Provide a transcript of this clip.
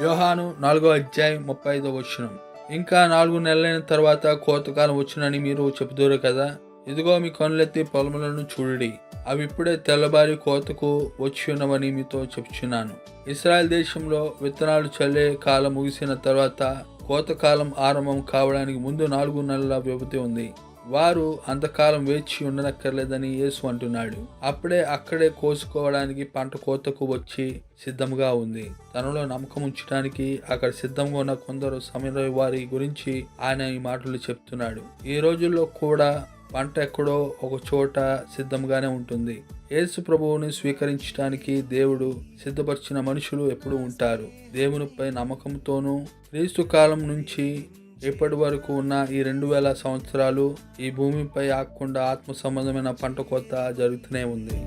యోహాను 4:35. ఇంకా 4 నెలలైన తర్వాత కోతకాలం వచ్చునని మీరు చెబుతారు కదా. ఇదిగో మీ కనులెత్తి పొలములను చూడుడి, అవి ఇప్పుడే తెల్లబారి కోతకు వచ్చి ఉన్నవని మీతో చెప్తున్నాను. ఇశ్రాయేల్ దేశంలో విత్తనాలు చల్లే కాలం ముగిసిన తర్వాత కోతకాలం ఆరంభం కావడానికి ముందు 4 నెలల వ్యవధి ఉంది. వారు అంతకాలం వేచి ఉండనక్కర్లేదని యేసు అంటున్నాడు. అప్పుడే అక్కడే కోసుకోవడానికి పంట కోతకు వచ్చి సిద్ధంగా ఉంది. తనలో నమ్మకం ఉంచడానికి అక్కడ సిద్ధంగా ఉన్న కొందరు సమరయ వారి గురించి ఆయన ఈ మాటలు చెప్తున్నాడు. ఈ రోజుల్లో కూడా పంట ఎక్కడో ఒక చోట సిద్ధంగానే ఉంటుంది. యేసు ప్రభువుని స్వీకరించడానికి దేవుడు సిద్ధపరిచిన మనుషులు ఎప్పుడూ ఉంటారు. దేవునిపై నమ్మకంతోనూ క్రీస్తు కాలం నుంచి ఇప్పటి వరకు ఉన్న ఈ 2000 సంవత్సరాలు ఈ భూమిపై ఆగకుండా ఆత్మ సంబంధమైన పంట కోత జరుగుతూనే ఉంది.